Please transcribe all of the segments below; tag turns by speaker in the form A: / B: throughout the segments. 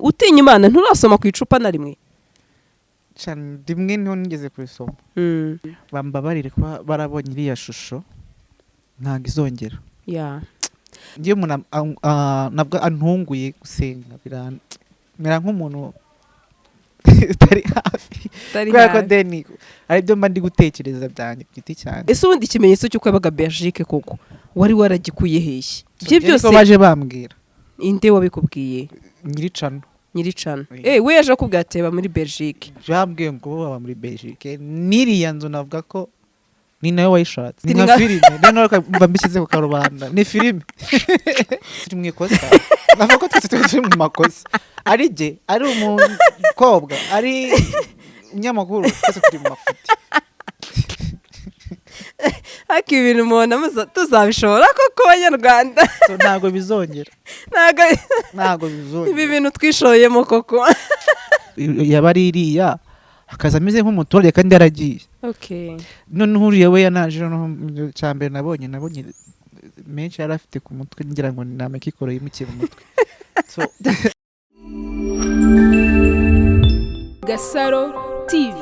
A: utinya Imana nturasoma ku icupa na rimwe
B: cyane rimwe niho nigeze kubisoma bambabarire kuba barabonye iriya shusho ntabwo izongera ngiye umuntu nabwo antunguye gusenga biramera nk'umuntu utari hafi kubera ko deni ari byo mba ndi gutekereza byanjye ku giti cyane.
A: Ese ubundi ikimenyetso cy'uko yabaga Belgique koko wari waragikuye hehe? Ibyo byose
B: baje bambwira.
A: Inde wabikubwiye?
B: Nyiricano.
A: We yaje akubwira ati ba muri Belgique.
B: Byambwiye ngo baba muri Belgique. Niriya nzu navuga ko ni nayo wayishatse. Ni nka filime. None bambishyize ku karubanda. Ni filime. Turi mu ikosa. Navuga ko turi mu makosa. Ari je, ari umukobwa, ari umunyamakuru, twese turi mu mafuti.
A: Haki ibintu mubona tuzabishobora koko Abanyarwanda.
B: Ntago bizongera. Ntago bizongera.
A: Ibi bintu twishoyemo koko.
B: Yabari iriya akaza ameze nk'umuturage kandi yaragiye. None uriye we yanaje no cyambere nabonye menshi yari afite ku mutwe ngira ngo ni amekikoro yimukiye mu mutwe.
A: Gasaro TV.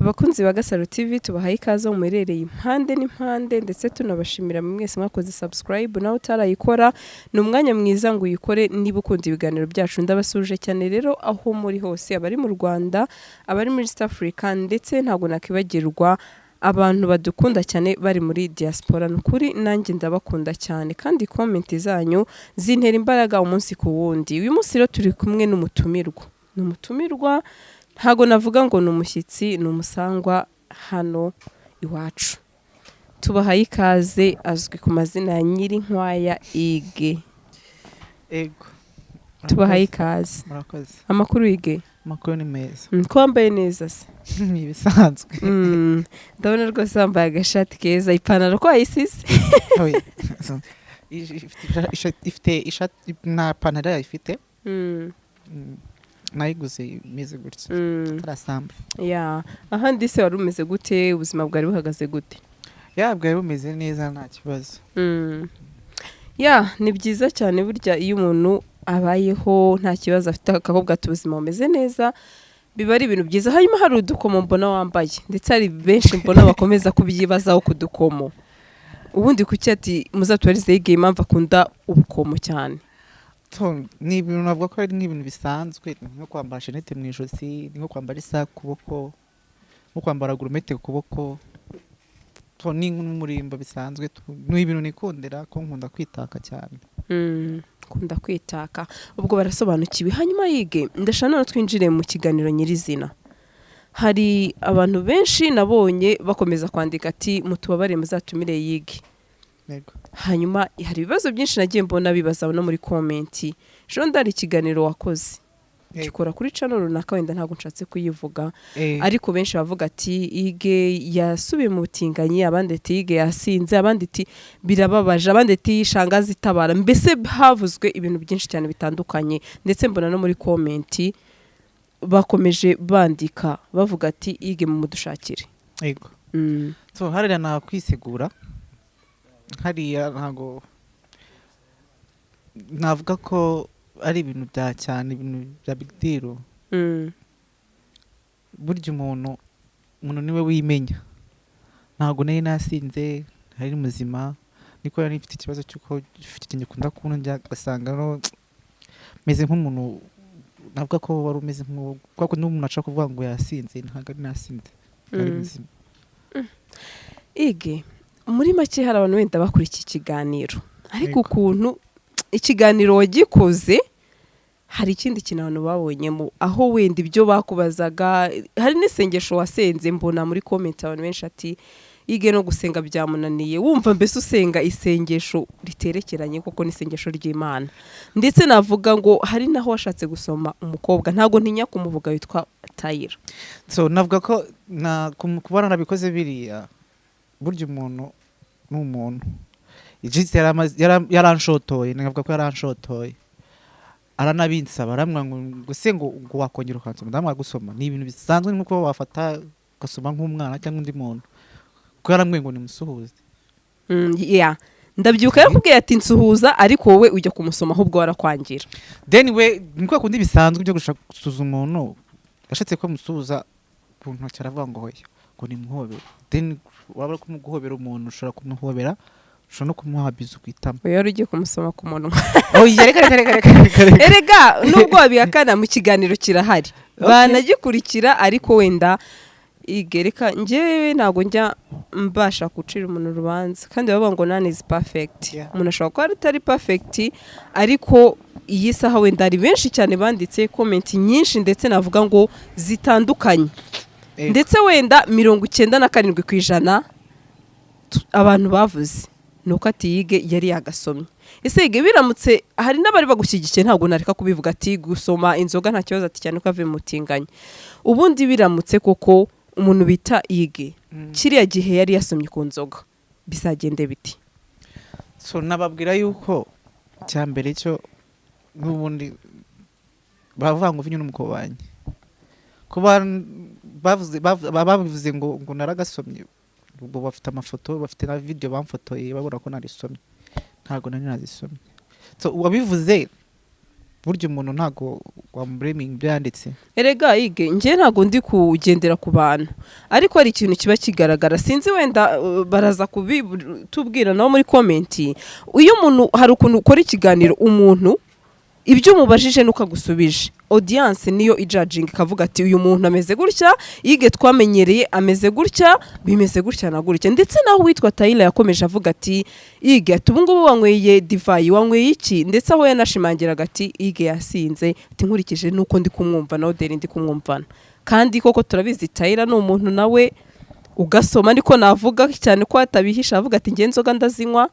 A: Abakunzi ba Gasaro TV tubahaye ikaze mu merereye impande n'impande ndetse tunabashimira mwese mwakoze subscribe nawe utarayikora ni umwanya mwiza ngo uyikore niba ukunda ibiganiro byacu ndabasuje cyane rero aho muri hose abari mu Rwanda abari muri East Africa ndetse ntago nakibagirwa abantu badukunda cyane bari muri diaspora kuri nanjye ndabakunda cyane kandi comment zanyu zintera imbaraga umunsi ku wundi. Uyu munsi rero turi kumwe n'umutumirwa ntago navuga ngo ni umushyitsi ni umusangwa hano iwacu. Tubahaye ikaze azwi ku mazina ya Nyirinkwaya Ige.
B: Ego.
A: Tubahaye ikaze.
B: Murakoze.
A: Amakuru Ige?
B: Amakuru ni meza.
A: Kwambaye nneza se?
B: Ni ibisanzwe.
A: Ndabona rwose wambaye agashati keza ipantaro ko ayisize.
B: Ifite ishati na pantaro yayifite. Nayiguze imeze gutya tarasamba.
A: Ahandi se wari umeze gute? Ubuzima bwari buhagaze gute?
B: Bwari bumeze neza nta kibazo.
A: Ni byiza cyane burya iyo umuntu abayeho nta kibazo afite akakobwa ati ubuzima bumeze neza biba ari ibintu byiza. Hanyuma hari udukomo mbona wambaye ndetse hari benshi mbona bakomeza kubyibazaho ku dukomo. Ubundi kuki ati muzatubarize Ige impamvu akunda ubukomo cyane?
B: Ni ibintu navuga ko ari nk'ibintu bisanzwe nko kwambara shenete mu ijosi, nko kwambara isaha ku kuboko, nko kwambara gurumete ku kuboko, ni nk'umurimbo bisanzwe. Ni ibintu nikundira ko nkunda kwitaka cyane. Kunda kwitaka ubwo barasobanukiwe. Hanyuma Ige ndashaka none twinjire mu kiganiro nyirizina. Hari abantu benshi nabonye bakomeza kwandika ati mutubabare muzatumire Ige. Hanyuma hari ibibazo byinshi nagiye mbona bibaza no muri comment. Ndari ikiganiro wakoze gikora kuri channel runaka wenda ntago nshatse kuyivuga ariko benshi bavuga ati Ige yasubiye mu butinganyi, abandi ati Ige yasinze, abandi ati birababaje, abandi ati shangazi itabara. Mbese havuzwe ibintu byinshi cyane bitandukanye ndetse mbona no muri comment bakomeje bandika bavuga ati Ige mu mudushakire. Yego. Harira na kwisegura hariya ntago navuga ko ari ibintu bya cyane, ibintu bya big deal. Burya umuntu niwe wimenya. Ntago nayo nasinze hari muzima niko yari ifite ikibazo cyuko ifite ngikunda kunjya gasanga no meze nk'umuntu navuga ko wari umeze nk'uko n'umuntu aca kuvuga ngo yasinze ntago ari nasinze ari muzima.
A: Ige muri make hari abantu wenda bakora iki kiganiro ariko ukuntu ikiganiro wagikoze hari ikindi kintu abantu babonyemo aho wenda ibyo bakubazaga hari n'isengesho wasenze mbona muri comment abantu benshi ati Ige no gusenga byamunaniye. Wumva mbese usenga isengesho riterekeranye koko n'isengesho ry'Imana ndetse navuga ngo hari naho washatse gusoma umukobwa ntago ntinya kumuvuga witwa Tayira.
B: Navuga ko kubona nabikoze biriya burya umuntu n'umuntu ijitse yaranshotoye navuga ko yaranshotoye aranabinsaba aramwa ngo gusengo ngo wakongera ukansoma ndamwa gusoma ni ibintu bisanzwe nkuko wafata gasoma nk'umwana cyangwa undi muntu ko yaramwe ngo nimusuhuze.
A: ndabyuka yakubwiye ati nsuhuza ariko wowe ujya kumusoma ahubwo warakwangira.
B: Then we niko kundi bisanzwe byo gushaka gusuza umuntu ashatse ko musuza ku ntoki aravuga ngo hoya ngo ni muhobera. Then waba kumuguhobera umuntu ushobora kumuhobera ushobora no kumuha bizu kwitama.
A: Oya ugiye kumusoma ku muntu.
B: Oya reka.
A: Erega nubwo wabihakana mu kiganiro kirahari. Banagikurikira ariko wenda igereka njyewe ntago njya mbasha gucira umuntu urubanza kandi bavuga ngo none is perfect. Umuntu ashobora kuba atari perfect ariko iyi saha wenda ari benshi cyane banditse comment nyinshi ndetse navuga ngo zitandukanye. Ndetse wenda 97% abantu bavuze nuko ati yige yari yagasomye. Ese yige biramutse hari n'abari bagushyigikiye ntago nareka kubivuga ati gusoma inzoga nta kibazo ati cyane ko avuye mutinganye. Ubundi biramutse koko umuntu bita yige kiriya gihe yari yasomye ku nzoga bizagende biti.
B: So nababwira yuko cyambere cyo n'ubundi bavuga ngo vinyo n'umukobanye kuba bavuze ngo naragasomye ubwo bafite amafoto bafite na video bamfotoye babura ko narisomye ntago nari nazisomye. So wabivuze buryo umuntu ntago wambreming byanditse.
A: Erega yige nje ntago ndi kugendera ku bantu ariko ari ikintu kiba kigaragara sinzi wenda baraza kubitubwira naho muri comment. Uyu muntu hari ukuntu ukora ikiganiro umuntu ibyo umubajije nuko agusubije audience niyo ijudging kavuga ati uyu muntu ameze gutya yige twamenyereye ameze gutya bimeze gutya na gutya. Ndetse naho witwa Tayila yakomeje avuga ati yige ati ubungubu wanyweye divayi wanyweye iki ndetse aho yanashimangiraga ati yige yasinze ati nkurikije nuko ndi kumwumva naho deri ndi kumwumvana kandi koko turabizi Tayila no umuntu nawe ugasoma niko navuga cyane ko atabihisha avuga ati nge nzoga ndazinywa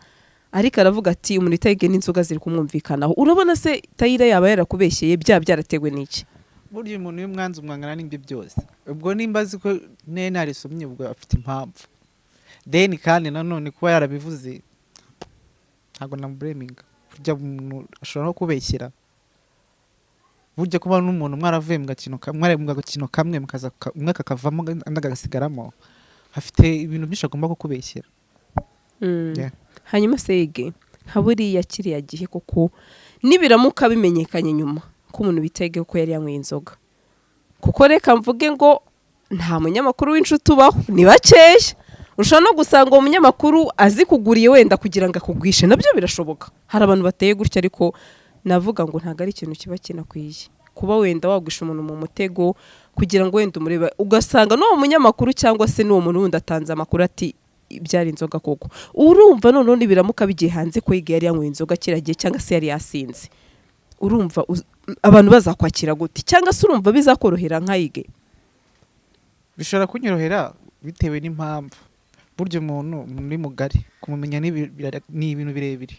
A: ariko aravuga ati umuntu itayige n'inzoga ziri kumwumvikanaho. Urabona se Tayila yaba yarakubeshyeye byaratewe n'iki?
B: Buryo umuntu y'umwanzi umwangana n'ibyo byose ubwo nimbazi ko narisomye ubwo afite impamvu. Then kandi nanone kuba yarabivuze ntago nambreming burya umuntu ashobora no kubeshyira burya kuba n'umuntu mwaravuye mu gakino kamwe mukaza umwe kakavamo ndagasigaramo afite ibintu byinshi agomba kukubeshyira. Hanyuma se yige haburiya kiriya gihe koko nibiramuka bimenyekanye nyuma ko umuntu bitege ko yari yanyweye inzoga kuko reka mvuge ngo nta munyamakuru w'inshuti ubaho ni bakeya ushobora no gusanga umunyamakuru azi kuguriye wenda kugira ngo akugwishe nabyo birashoboka. Hari abantu bateye gutya ariko navuga ngo ntago ari ikintu kiba kinakwiye kuba wenda wagwisha umuntu mu mutego kugira ngo wenda umureba ugasanga no umunyamakuru cyangwa se n'uwo muntu wundi atanze amakuru ati byari inzoga koko. Urumva none biramuka bigiye hanze ko yige yari yanyweye inzoga kiragiye cyangwa se yari yasinze urumva abantu bazakwakira gute cyangwa se urumva bizakorohera nka yige? Bishobora kunyorohera bitewe n'impamvu buryo umuntu muri mugari kumumenya ni ibintu birebire.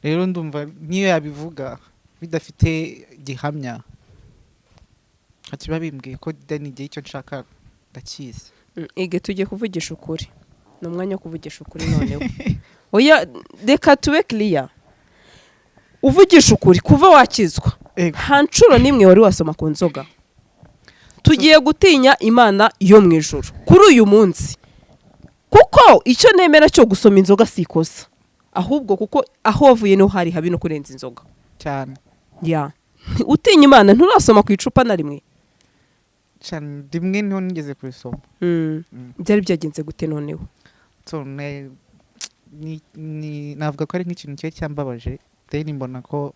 B: Rero ndumva niyo yabivuga bidafite gihamya akiba bimbwiye ko deni igihe icyo nshaka ndakizi.
A: Ige tujye kuvugisha ukuri n'umwanya wo kuvugisha ukuri noneho. Oya reka tube clear uvugisha ukuri kuva wakizwa hancuro nimwe wari wasoma ku nzoga. Tugiye gutinya Imana yo mu ijuru kuri uyu munsi kuko icyo nemera cyo gusoma inzoga sikosa ahubwo kuko aho wavuye no hari habi no kurenza inzoga
B: cyane.
A: Utinya Imana nturasoma ku icupa na rimwe
B: cyane rimwe niho nigeze kubisoma.
A: Byari byagenze gute noneho?
B: So navuga ko ari nk'ikintu cye cyambabaje then mbona ko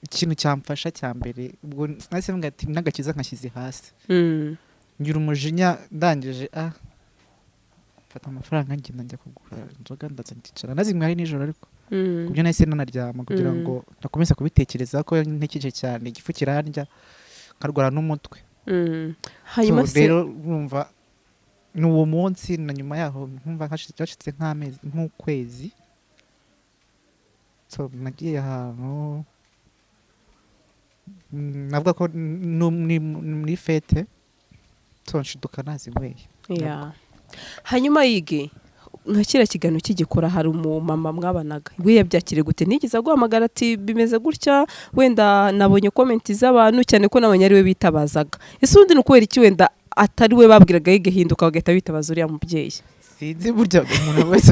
B: ikintu cyamfasha cyambere ubwo nase mvuga ati nagakiza nkashyize hasi ngira umujinya ndangije fata amafaranga ngenda njya kugura inzoga ndaza ndicara nazinywa ari nijoro ariko kubyo nahise nanaryama kugira ngo nakomeze kubitekereza ko ntekereje cyane igifu kirandya nkarwara n'umutwe.
A: Hanyuma se
B: rero urumva n'uwo munsi na nyuma yaho nkumva nkashitse nk'amezi nk'ukwezi. So nagiye ahantu navuga ko muri fete nshiduka nazinyweye.
A: Hanyuma yige nka kiriya kiganiro kigikora hari umumama mwabanaga we yabyakire gute? Nigeze guhamagara ati bimeze gutya wenda nabonye comment z'abantu cyane ko nabonye ari we bitabazaga. Ese undi n'ukubera iki wenda atari we babwiraga yige hinduka bagahita bitabaza uriya mubyeyi?
B: sinzi burya umuntu wese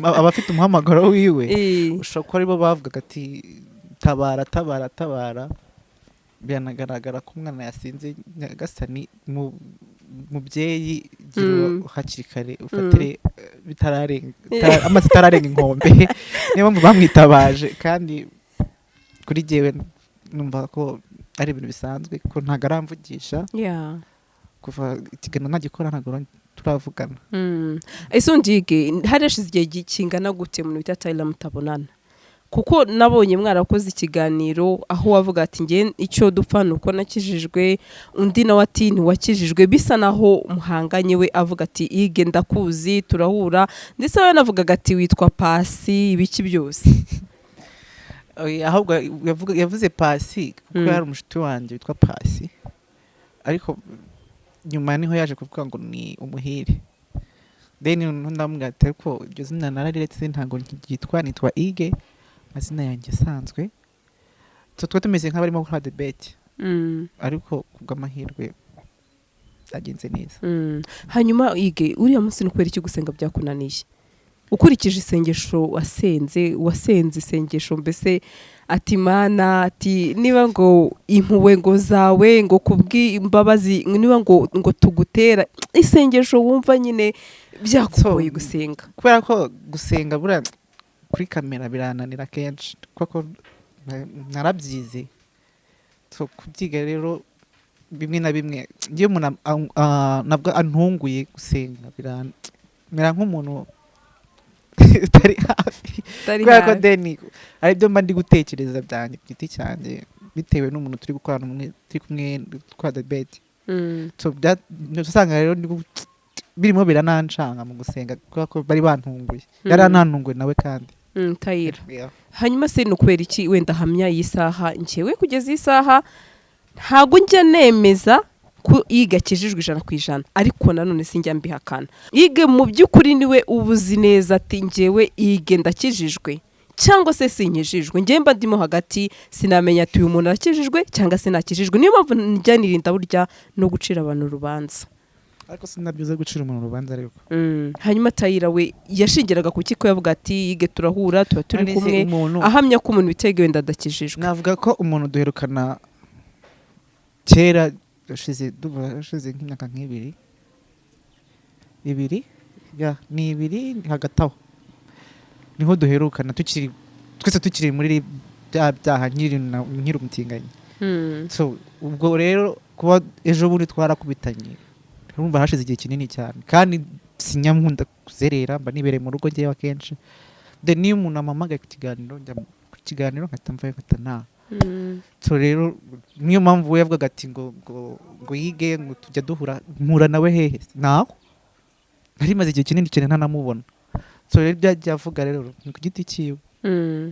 B: aba afite umuhamagaro wiwe ushobora kuba aribo bavugaga ati tabara tabara tabara. Biranagaragara ko umwana yasinze nyagasani mubyeyi gira hakiri kare ufatire amazi atararenga inkombe. Niyo mpamvu bamwitabaje kandi kuri jyewe numva ko ari ibintu bisanzwe ko ntago aramvugisha kuva ikiganiro ntagikora ntago turavugana.
A: Ese undike harashize igihe kingana gute mu bita Tyler mutabonana? Kuko nabonye mwarakoze ikiganiro aho wavuga ati nge icyo dupfa nuko nakijijwe, undi nawe ati ntiwakijijwe, bisa naho muhanganye we avuga ati ige ndakuzi turahura, ndetse we navugaga ati witwa Pasi ibiki byose.
B: Ahubwo yavuze Pasi kuko yari umushuti wanjye witwa Pasi, ariko nyuma niho yaje kuvuga ngo ni umuhire. Then ndamubwira ati ariko iryo zina narariretse ntago ryitwa, nitwa Ige, amazina yanjye asanzwe. Twe tumeze nk'abarimo gukora debate, ariko kubw'amahirwe agenze neza.
A: Hanyuma Ige, uriya munsi ni kubera iki gusenga byakunaniye? Ukurikije isengesho wasenze isengesho mbese ati Mana ati niba ngo impuwe ngo zawe ngo kubw'imbabazi niba ngo tugutera isengesho wumva nyine byakugoye gusenga?
B: Kubera ko gusenga bura kuri kamera birananira kenshi kuko narabyize. Kubyiga rero bimwe na bimwe ngiye umuntu nabwo antunguye gusenga biramera nk'umuntu utari hafi. Kubera ko deni ari byo mba ndi gutekereza byanjye ku giti cyanjye bitewe n'umuntu turi gukorana turi kumwe twa debate. Usanga rero birimo biranancanga mu gusenga kubera ko bari bantunguye, yari anantunguye nawe kandi.
A: Tyler, hanyuma se ni ukubera iki wenda hamya iyi saha njyewe kugeza iyi saha ntago njya nemeza ko Ige akijijwe 100%, ariko nanone sinjya mbihakana. Ige mu by'ukuri niwe ubuzi neza ati njyewe Ige ndakijijwe cyangwa se sinkijijwe. Njye mba ndimo hagati sinamenya ati uyu muntu arakijijwe cyangwa se nakijijwe. Niyo mpamvu njya nirinda burya no gucira abantu urubanza.
B: Ariko sinabyiza gucira umuntu urubanza ariko.
A: Hanyuma Tyler we yashingiraga ku kiko yavuga ati Ige turahura tuba turi kumwe, ahamya ko umuntu bitege wenda adakijijwe.
B: Navuga ko umuntu duherukana kera ushize nk'imyaka nk'ibiri ni ibiri hagati aho niho duherukana twese tukiri muri byaha nkiri umutinganyi. Ubwo rero kuba ejo bundi twarakubitanye urumva hashize igihe kinini cyane kandi sinyankunda kuzerera, mba nibereye mu rugo ngewe akenshi. Niyo umuntu amamagaye ku kiganiro nkahita mvayo nkahita rero niyo mpamvu we yavugaga ati ngo Yige ngo tujya duhura mpura nawe hehe naho nari maze igihe kinini cyane ntanamubona. Rero byagiye avuga rero ni ku giti cyiwe.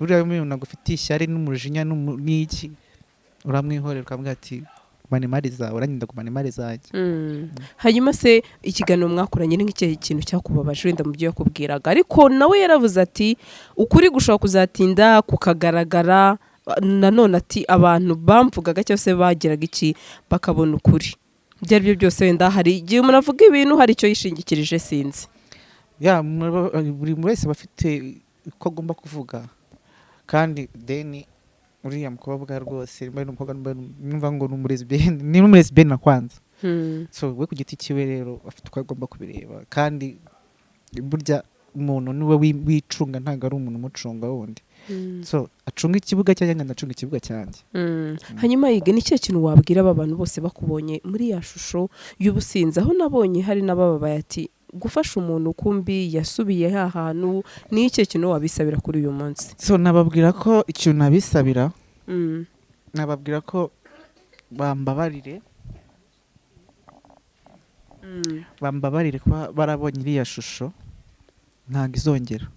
B: Uriya umuntu agufitiye ishyari n'umujinya n'iki uramwihorera ukamubwira ati manimariza uranyinda ku manimariza ajya.
A: Hanyuma se ikiganiro mwakoranye ni nk'icyo kintu cyakubabaje wenda mu byo yakubwiraga, ariko nawe yaravuze ati ukuri gushobora kuzatinda kukagaragara. Nanone ati abantu bamvugaga cyangwa se bagiraga iki bakabona ukuri. Byari byo byose wenda hari igihe umuntu avuga ibintu hari icyo yishingikirije sinzi.
B: Buri wese bafite uko agomba kuvuga kandi deni uriya mukobwa rwose mbaye n'umukobwa numva ngo ni umulesbienne nakwanza. We ku giti cyiwe rero afite uko agomba kubireba kandi burya umuntu niwe wicunga ntago ari umuntu umucunga wundi. Acunga ikibuga cyanjye ndacunga ikibuga cyanjye.
A: Hanyuma Ige ni cyo kintu wabwira aba bantu bose bakubonye muri ya shusho y'ubusinzi, aho nabonye hari n'abababaye ati gufasha umuntu kumbi yasubiye hantu, ni icyo kintu wabisabira kuri uyu munsi?
B: Nababwira ko ikintu nabisabira nababwira ko bambabarire kuba barabonye iriya shusho ntago izongera.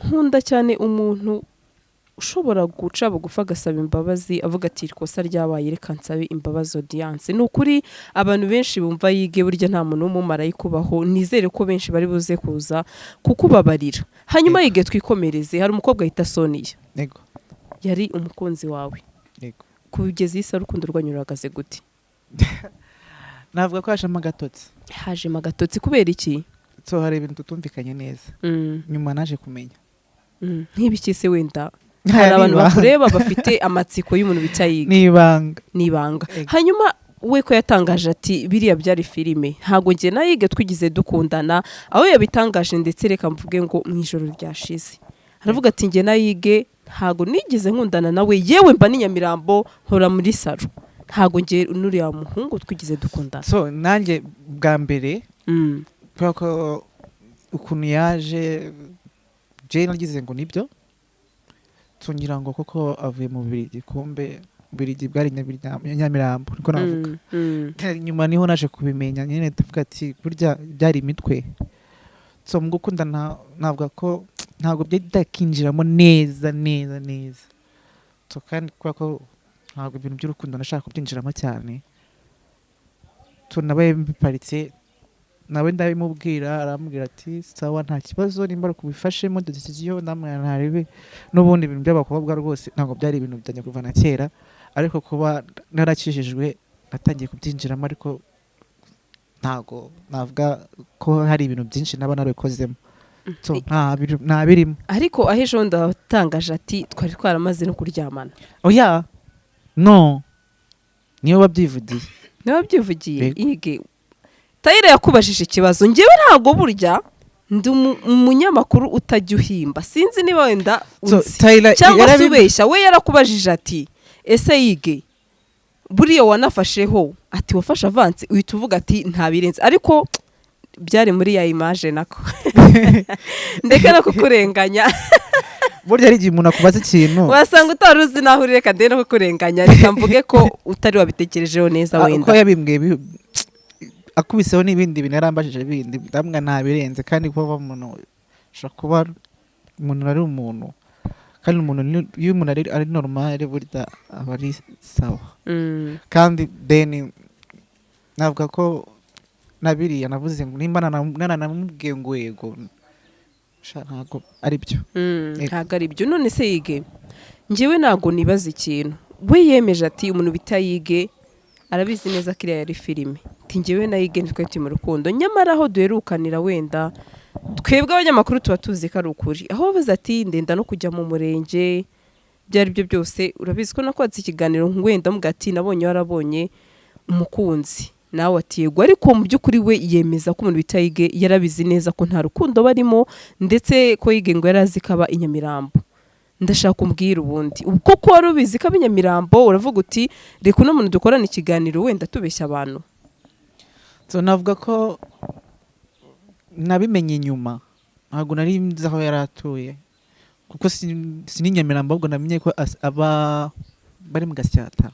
A: Nkunda cyane umuntu ushobora guca bugufi agasaba imbabazi avuga ati ikosa ryabaye reka nsabe imbabazi audience. Ni ukuri abantu benshi bumva Yige burya nta muntu w'umumarayika kubaho, nizere ko benshi bari buze kuza kukubabarira. Hanyuma Yige twikomereze, hari umukobwa yita Sonia. Yari umukunzi wawe. Kugeza isa rukundo rwanyu ruragaze gute?
B: Navuga ko hajemo agatotsi.
A: Hajemo agatotsi kubera iki?
B: so hari ibintu tutumvikanye neza nyuma naje kumenya
A: nk'ibikise wenda hari abantu bakureba bafite amatsiko y'umuntu bita yiga nibanga hanyuma we ko yatangaje ati biriya byari filime ntago ngiye na yige twigize dukundana aho yabitangaje ndetse reka mvuge ngo mu ijoro ryashize aravuga ati ngiye na yige ntago nigize nkundana nawe yewe mba n'inyamirambo nkora muri saro ntago ngiye nuriya muhungu twigize dukundana
B: so nanjye bwa mbere kuko ukuntu yaje je nagize ngo nibyo tungira ngo koko avuye mu Birigi bwari Nyamirambo niko navuga nyuma niho naje kubimenya nyine tuvuga ati burya byari imitwe so mu gukundana navuga ko ntabwo byakinjiramo neza so kandi kuko ntabwo ibintu by'urukundo nashaka kubyinjiramo cyane tunabaye biparitse nawe ndabimubwira arambwira ati sawa nta kibazo nimba kubifashemo decision namwe ntarebe n'ubundi ibintu by'abakobwa rwose ntabwo byari ibintu bijanye kuva na kera ariko kuba narakijijwe natangiye kubyinjiramo ariko ntago navuga ko hari ibintu byinshi naba narekozemo so nta birimo
A: ariko ahejo ndatangaje ati twari twaramaze no kuryamana
B: oya no niyo wabyivugiye ige Tayira yakubajije ikibazo ngewe ntago burya ndi umunyamakuru utajya uhimba sinzi niba wenda cyangwa subeshya we yarakubajije ati ese yige buriya wanafasheho ati wafashe avance uhita uvuga ati ntabirenze ariko byari muri ya image nako ndeka no kukurenganya burya ari igihe umuntu akubaza ikintu
A: wasanga utaruzi naho ureka ndende no kukurenganya reka mvuge ko utari wabitekerejeho neza wenda
B: ko yabimbwiye akubiseho n'ibindi bintu yarambajije bindi ndamwe ntabirenze kandi kuba umuntu ushaka kuba umuntu ari umuntu kandi umuntu iyo umuntu ari normal burya aba ari sawa kandi then navuga ko nabiriya navuze ngo nimba nanamubwiye ngo yego ntago ari byo
A: ntago ari byo none se yige njyewe ntago nibaza ikintu we yemeje ati umuntu bita yige arabizi neza ko iriya yari filime njyewe na yige nitwe turi mu rukundo nyamara aho duherukanira wenda twebwe abanyamakuru tuba tuzi ko ari ukuri aho bavuze ati ndenda no kujya mu murenge byari byo byose urabizi ko nakwatse ikiganiro wenda mbwa ati nabonye warabonye umukunzi nawe ati yego ariko mu by'ukuri we yemeza ko umuntu bita yige yarabizi neza ko nta rukundo barimo ndetse ko yige ngo yarazi kaba inyamirambo ndashaka kumbwira ubundi ubwo ko wari ubizi ko Nyamirambo uravuga uti reka uno muntu dukorana ikiganiro wenda tubeshya abantu
B: so navuga ko nabimenye nyuma ntabwo nari nzi aho yari atuye kuko si Nyamirambo ahubwo namenye ko aba bari mu Gasyata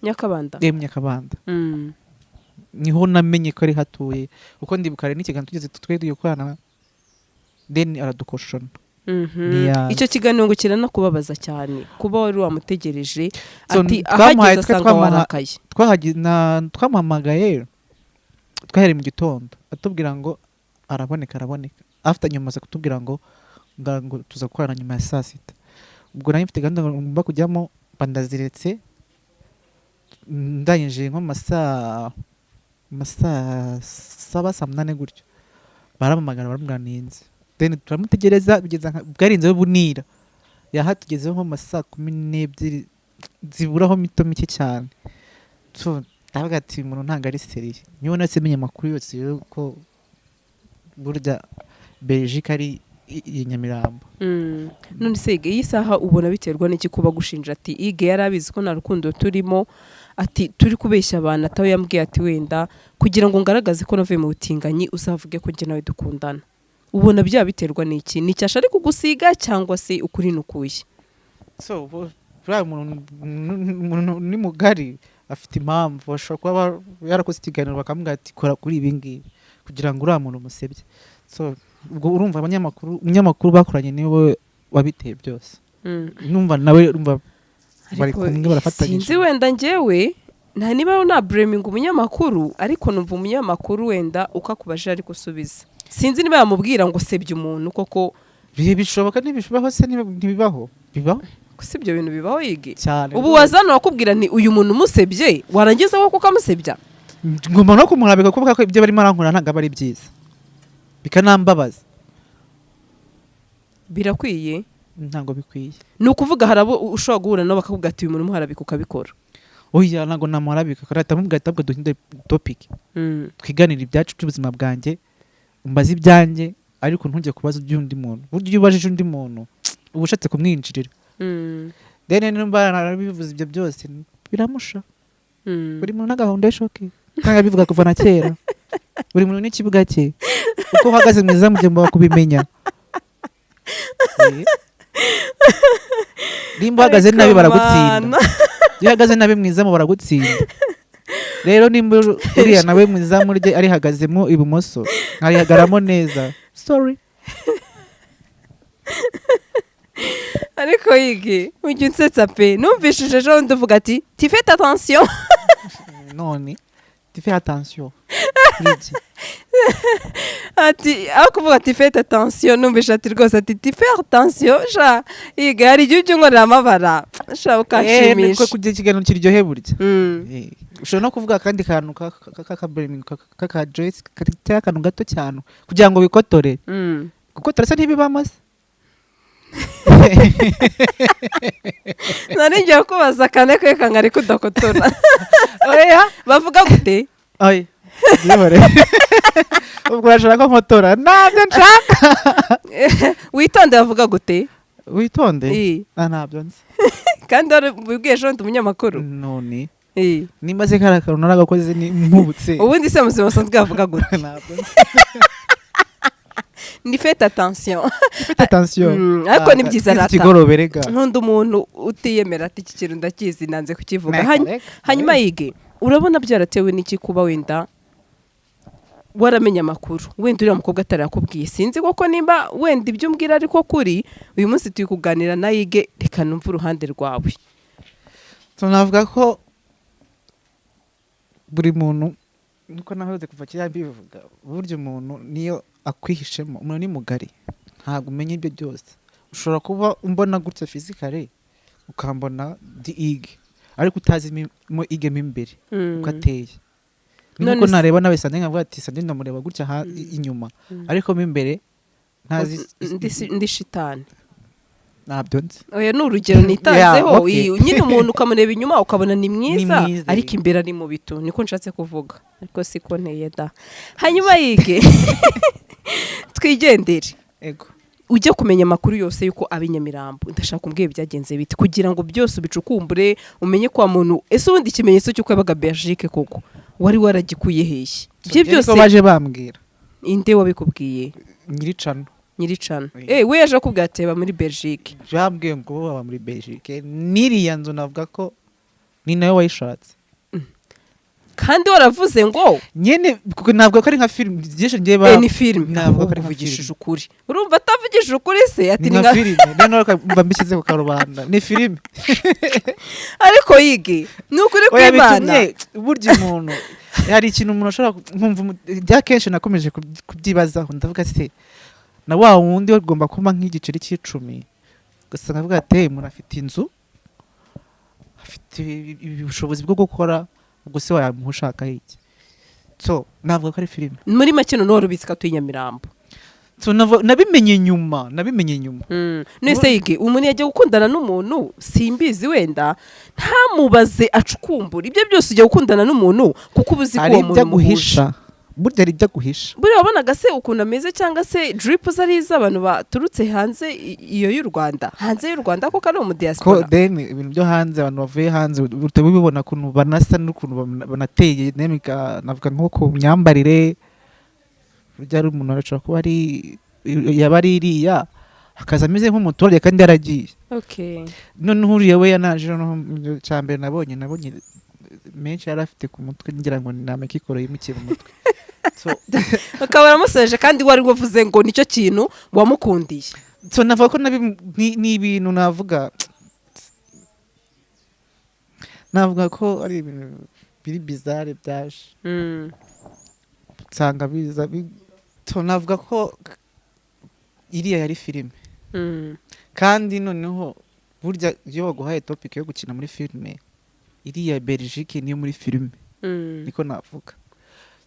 A: Nyakabanda
B: Nyakabanda niho namenye ko ari hatuye kuko ndibukare n'ikiganiro tugeze twari gukorana then aradukoshona
A: icyo kiganiro ngo kiranakubabaza cyane kuba wari wamutegereje ati ahageze asanga warakaye twamuhamagaye twahereye mu gitondo atubwira ngo araboneka after nyuma aza kutubwira ngo tuza gukorana nyuma ya saa sita ubwo nari mfite gahunda ngomba kujyamo bandaziretse ndangije nko masaa 7-8 gutyo baramamagara baramubwira then turamutegereza bigeza bwarinze bunira yahatugezeho nko masaa 12 ziburaho mito mike cyane so ndavuga ati umuntu ntanga ari seriye niyo nasemenye amakuru yose yuko burya Belgique ari Nyamirambo none se iyi saha ubona biterwa n'iki kuba gushinja ati ige yarabizi ko nta rukundo turimo ati turi kubeshya abantu atawe yambwiye ati wenda kugira ngo ngaragaze ko navuye mu butinganyi uzavuge ko njye nawe dukundana ubona bya biterwa n'iki ni cyasha ari kugusiga cyangwa se ukuri nukuye
B: so umuntu ni mugari afite impamvu ashobora kuba yarakoze ikiganiro bakamubwira ati kora kuri ibi ngibi kugira ngo uriya muntu umusebye so ubwo urumva abanyamakuru bakoranye nibo wabiteye byose numva nawe urumva bari kumwe barafatanyije
A: sinzi wenda njyewe nta niba na blaming umunyamakuru ariko numva umunyamakuru wenda ukakubaje ariko usubiza sinzi niba yamubwira ngo sebye umuntu koko
B: bishoboka ntibishobaho se ntibibaho bibaho
A: gusa ibyo bintu bibaho yige
B: ubu
A: wazana wakubwira ni uyu muntu umusebye warangiza ko kamusebya
B: ngomba no kumurabika kuvuga ko ibyo barimo arankora ntago ari byiza bikanambabaza.
A: birakwiye
B: Ntabwo bikwiye.
A: ni ukuvuga hari abo ushobora guhura nabo bakavuga ati uyu muntu umuharabika ukabikora.
B: Oya ntabwo namuharabika karata mubwira ati ahubwo duhinde topic twiganira ibyacu by'ubuzima bwanjye umbaze ibyanjye ariko ntujye kubaza iby'undi muntu. Burya iyo ubajije undi muntu uba ushatse kumwinjirira. Dene nimba narabivuze ibyo byose biramusha. Buri muntu n'agahunda shoke kandi abivuga kuva na kera. Buri muntu n'ikibuga cye uko uhagaze mu izamu ugomba kubimenya. Nimba uhagaze nabi baragutsinda. Iyo uhagaze nabi mu izamu baragutsinda. Rero nimba uriya nawe mu izamu rye arihagazemo ibumoso arihagaramo neza. Sorry.
A: ariko yige ujya unsetsa pe numvishije ejo bundi uvuga ati tu fais attention.
B: None tu fais attention.
A: ati aho kuvuga ati fais attention numvise ati rwose ati tu fais attention sha yiga hari igihe ujya unkorera amabara sha ukanshimisha.
B: Niko kugira ikiganiro kiryohe burya. Ushobora no kuvuga akandi kantu kaka dress katari akantu gato cyane kugira ngo bikotore. Gukotora se ntibibamo se.
A: nari ngiye kubaza kane kwe kangari kudakotora. oya bavuga gute?
B: Oya yore ubwo urashaka ko nkotora ntabyo nshaka.
A: witonde bavuga gute?
B: Witonde ntabyo nzi.
A: kandi wari ubwiye ejo ndi umunyamakuru.
B: None nimba se kari akantu naragakoze ni nkubutse.
A: ubundi se muzima basanzwe bavuga gute?
B: Ntabyo nzi.
A: ni faites attention.
B: Faites attention.
A: ariko ni byiza rata.
B: Kigoroberega.
A: Nkunda umuntu utiyemera ati iki kintu ndakizi nanze kukivuga. hanyuma yige urabona byaratewe n'iki kuba wenda waramenya amakuru wenda uriya mukobwa atarakubwiye sinzi koko nimba wenda ibyo umbwira ariko kuri uyu munsi turi kuganira na yige reka numva uruhande rwawe.
B: Tunavuga ko buri muntu niko nahoze kuva kera bivuga buryo umuntu niyo akwihishemo umuntu ni mugari ntabwo umenya ibyo byose. Ushobora kuba umbona gutya physically ukambona di ige ariko utazi mo ige mo imbere uko ateye. Niko nareba nawe sande nkavuga ati sande ndamureba gutya inyuma ariko mo imbere ntazi
A: ndi shitani.
B: ntabyo nzi.
A: Oya ni urugero nitanzeho. nyine umuntu ukamureba inyuma ukabona ni mwiza ariko imbere ari mu bitu niko nshatse kuvuga ariko siko nteye da. hanyuma yige twigendere.
B: Ego
A: ujye kumenya amakuru yose yuko abinyamirambo ndashaka kumbwira byagenze bite kugira ngo byose ubicukumbure umenye kwa muntu ese ubundi ikimenyetso cy'uko yabaga Belgique koko wari waragikuye hehe? Ibyo byose
B: baje bambwira.
A: Inde wabikubwiye?
B: Nyiricano.
A: we yaje kubwira ati muri Belgique.
B: Jambwiye ngo baba muri Belgique. Niriya nzu navuga ko ni nayo wayishatse.
A: kandi waravuze ngo
B: nyene ntabwo ko ari nka film gishe ngiye ba
A: ni film
B: ntabwo ko ari
A: kuvugishije ukuri. Urumva atavugishije ukuri se ati
B: ni nka film none mba mbishyize ku karubanda ni film.
A: ariko yige ni ukuri kw'Imana
B: burya umuntu hari ikintu umuntu ashobora nkumva bya kenshi nakomeje kubyibazaho ndavuga se na wa wundi ugomba kuba nk'igiceri cy'icumi gusa navuga ati umuntu afite inzu afite ubushobozi bwo gukora ubwo se wamushaka iki. So navuga ko ari film
A: muri make none warubitsika tuyinyamirambo.
B: So nabimenye nyuma
A: nese yige umuntu yagiye gukundana n'umuntu simbizi wenda ntamubaze acukumbura ibyo byose ujya gukundana n'umuntu kuko ubuzi ko uwo muntu muhisha.
B: Burya ari byo guhisha.
A: Buriya wabonaga se ukuntu ameze cyangwa se drip zari iz'abantu baturutse hanze iyo y'u Rwanda hanze y'u Rwanda kuko ari mu diaspora.
B: Ko then ibintu byo hanze abantu bavuye hanze utabibona kuntu banasa n'ukuntu banateye nemika navuga nko ku myambarire. Burya ari umuntu arashobora kuba ari yabari iriya akaza ameze nk'umuturage kandi yaragiye.
A: Okay.
B: None uriya we yanaje no cyambere nabonye menshi yarafite ku mutwe ngira ngo ni namekikoro yimukiye mu mutwe. So
A: akaba aramuseje kandi wari wavuze ngo nicyo kintu wamukundiye.
B: So navuga ko ni ibintu navuga ko ari ibintu biri bizarre byaje. Nsanga biza so navuga ko iriya yari filime. Kandi noneho burya iyo baguhaye topic yo gukina muri filime iriya Belgique niyo muri filime. Niko navuga.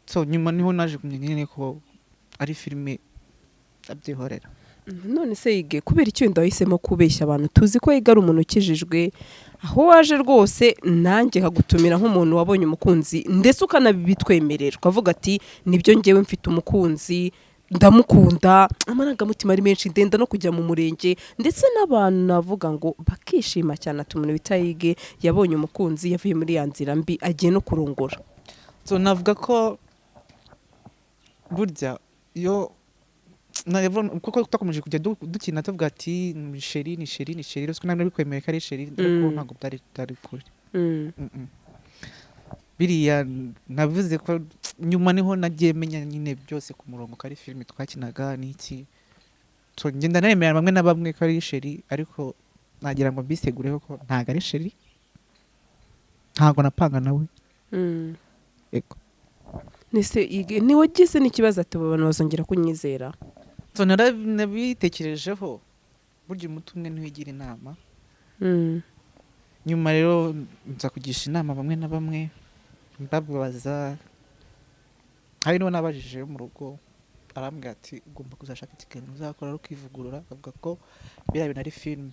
B: So nyuma niho naje kumenya ko ari filime abyihorera.
A: none se yige kubera icyo wenda wahisemo kubeshya abantu tuzi ko yiga ari umuntu ukijijwe aho waje rwose nanjye nkagutumira nk'umuntu wabonye umukunzi ndetse ukanabitwemerera ukavuga ati nibyo ngewe mfite umukunzi ndamukunda amarangamutima ari menshi ndenda no kujya mu murenge ndetse n'abantu navuga ngo bakishima cyane ati umuntu bita yige yabonye umukunzi yavuye muri ya nzira mbi agiye no kurongora.
B: So navuga ko burya iyo kuko twakomeje kujya dukina tuvuga ati ni sheri rero ntabwo ari kwemera ko ari sheri ariko ntabwo byari kuri. Biriya navuze ko nyuma niho nagiye menya nyine byose ku murongo ko ari filime twakinaga n'iki. So ngenda nemera bamwe na bamwe ko ari sheri ariko nagira ngo mbisegureho ko ntabwo ari sheri ntabwo napanga nawe. Ego
A: nise yige ni wagize n'ikibazo ati abantu bazongera kunyizera.
B: So nabitekerejeho burya umuti umwe ntiwigira inama. Nyuma rero nza kugisha inama bamwe na bamwe mbabaza hari n'uwo nabajije mu rugo arambwira ati ugomba kuzashaka ikiganiro uzakora ari kwivugurura avuga ko biriya bintu ari filime.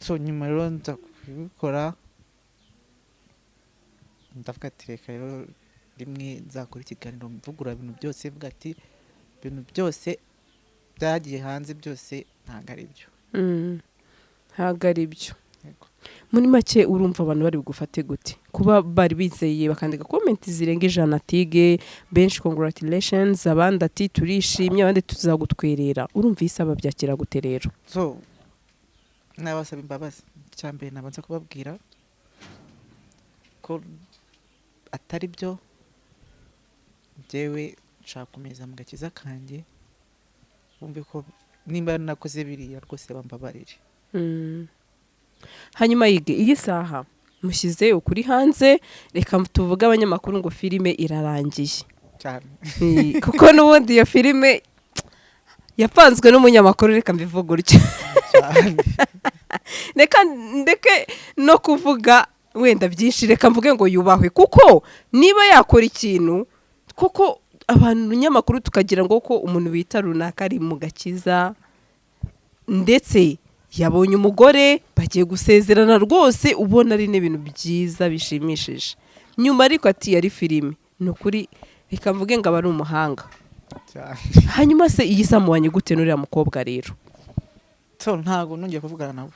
B: So nyuma rero nza kubikora ndavuga ati reka rero rimwe nzakora ikiganiro mvugurura ibintu byose vuga ati ibintu byose byagiye hanze byose ntabwo ari byo.
A: Ntabwo ari byo. Muri make urumva abantu bari bugufate gute kuba bari bizeye bakandika comment zirenga 100 tige benshi congratulations abandi ati turishimye abandi tuzagutwerera urumva isaba byakira gute rero?
B: So nabasaba imbabazi cyambe nabanza kubabwira ko atari byo jewe nshaka mu gakiza kanjye bumve ko nimba nakoze biriya rwose bambabarire.
A: Hanyuma yige iyi saha mushyize ukuri hanze reka tuvuge abanyamakuru ngo filime irarangiye
B: cyane
A: kuko n'ubundi iyo filime yapanzwe n'umunyamakuru reka mbivuga gutyo ndeke no kuvuga wenda byinshi reka mvuge ngo yubahwe kuko niba yakora ikintu kuko abantu nyamakuru tukagira ngo ko umuntu bita runaka ari mu gakiza ndetse yabonye umugore bagiye gusezerana rwose ubona ari n'ibintu byiza bishimishije nyuma ariko ati yari filime nukuri reka mvuge ngo abari umuhanga hanyuma se iyi samubanye gute n'uriya mukobwa rero?
B: So ntago nongeye kuvugana nabo.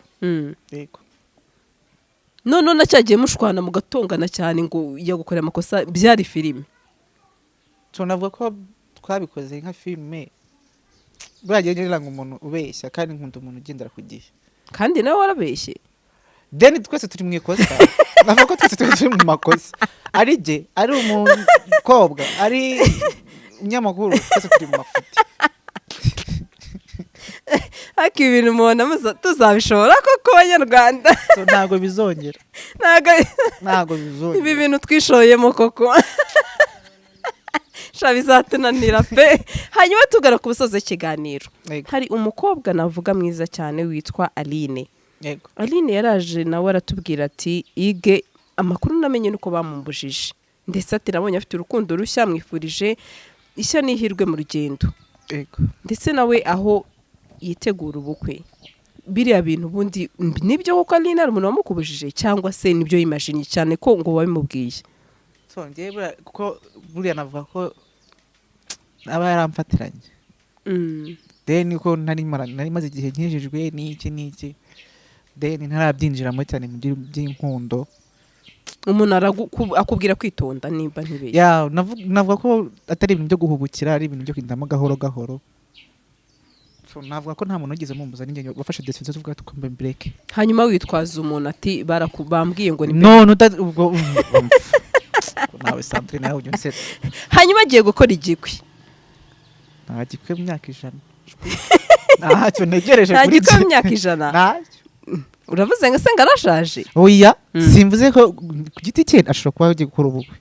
B: Yego
A: none nacyagiye mushwana mugatongana cyane ngo yagukorera amakosa byari filime.
B: So navuga ko twabikoze nka filime bwagiye ngira ngo umuntu ubeshya kandi nkunda umuntu ugendera ku gihe
A: kandi nawe warabeshye
B: then twese turi mu ikosa navuga ko twese turi mu makosa ari je ari umukobwa ari nyamakuru twese turi mu mafuti
A: haki ibintu mubona tuzabishobora koko abanyarwanda.
B: So ntago bizongera ntago bizongera
A: ibi bintu twishoyemo koko bizatunanira pe. Hanyuma tugara ku busozo ikiganiro hari umukobwa navuga mwiza cyane witwa Aline. Aline yaraje nawe aratubwira ati ige amakuru namenye nuko bamumbujije ndetse ati nabonye afite urukundo rushya mwifurije ishya n'ihirwe mu rugendo ndetse nawe aho yitegura ubukwe biriya bintu ubundi nibyo kuko Aline ari umuntu wamukubujije cyangwa se nibyo yimashini cyane ko ngo wabimubwiye?
B: So ngiye kuko buriya navuga ko aba yaramfatiranye then ko nari maze igihe nkijijwe n'iki then ntarabyinjiramo cyane mu by'inkundo
A: umuntu akubwira kwitonda nimba ntibeye
B: navuga ko atari ibintu byo guhubukira ari ibintu byo kwindamo gahoro. So navuga ko nta muntu ugize mumbuza n'ingenge wafashe decision tuvuga tukombe break
A: hanyuma witwaza umuntu ati barakubambwiye ngo ni
B: ubwo nawe Sandrine nawe ujye unsetse.
A: Hanyuma agiye gukora igikwi
B: ntagikwe mu myaka 100 ntacyo ntegereje kuri
A: ntagikwe mu myaka 100
B: ntacyo
A: uravuze ngo se ngarashaje
B: oya simvuze ko ku giti cye ashobora kuba agiye gukora ubukwe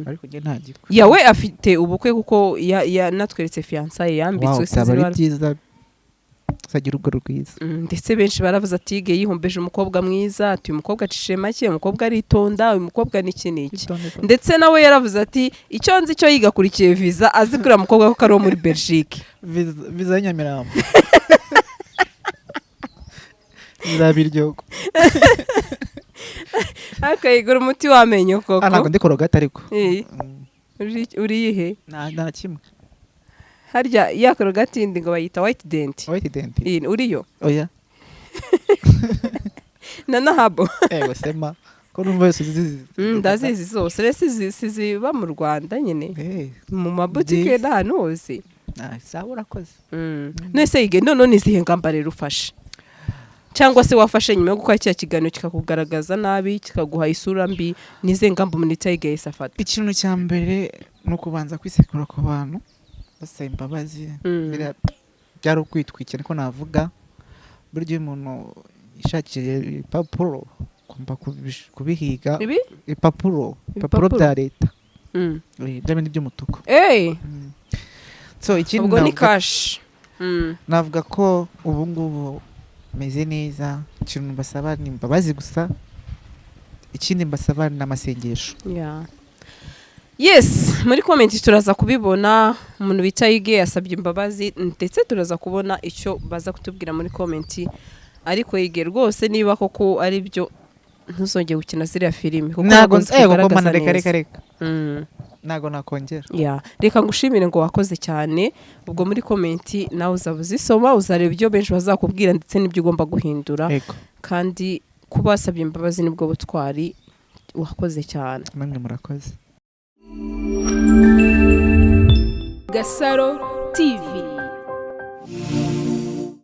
B: ariko nge ntagikwe
A: yawe afite ubukwe kuko natweretse fiançaye yambitswe
B: sizibara byiza uzagira urugo rwiza.
A: ndetse benshi baravuze ati yige yihombeje umukobwa mwiza, ati uyu mukobwa acishe make, umukobwa aritonda, uyu mukobwa niki niki. Ndetse nawe yaravuze ati icyo nzi cyo yiga akurikiye visa, azi kuri mukobwa ko ari wo muri Belgique.
B: Visa y'Nyamirambo. Bizabiryogo.
A: Akayigura umuti w'amenyo koko.
B: Ntabwo ndi korogata ariko.
A: Uri yihe?
B: Nta kimwe.
A: Harya ya korogati indi ngo bayita white dent.
B: White dent.
A: Uriyo?
B: Oya.
A: Nanahabo.
B: Sema. Ko numva yose
A: ndazizi zose. Rese ziba mu Rwanda nyine. Mu mabutike n'ahantu hose.
B: Sawa urakoze.
A: Nese yige none nizihe ngamba rero ufashe? Cyangwa se wafashe nyuma yo gukora cya kiganiro kikakugaragaza nabi, kikaguha isura mbi, nize ngamba umuntu yige yisafata?
B: Ikintu cya mbere no kubanza kwisekura ku bantu, basaba imbabazi. Byari ukwitwikira niko navuga. Buryo umuntu ishakiye ipapuro kumva kubihiga. Ipapuro bya leta. Byabindi by'umutuku. So ikindi
A: ubwo ni cash.
B: Navuga ko ubu ngubu meze neza. Ikintu mbasaba ni imbabazi gusa, ikindi mbasaba ni amasengesho.
A: Yes, muri comment turaza kubibona umuntu bita yige yasabye imbabazi, ndetse turaza kubona icyo baza kutubwira muri comment. Ariko yige rwose niba koko ari byo ntuzongeye gukina ziriya filime kuko
B: ntago reka ntago nakongera.
A: Reka ngushimire ngo wakoze cyane. Ubwo muri comment nawe uzabuzisoma, uzareba ibyo benshi bazakubwira ndetse n'ibyo ugomba guhindura. Kandi kuba wasabye imbabazi nibwo butwari. Wakoze cyane.
B: Namwe murakoze.
A: Gasaro TV.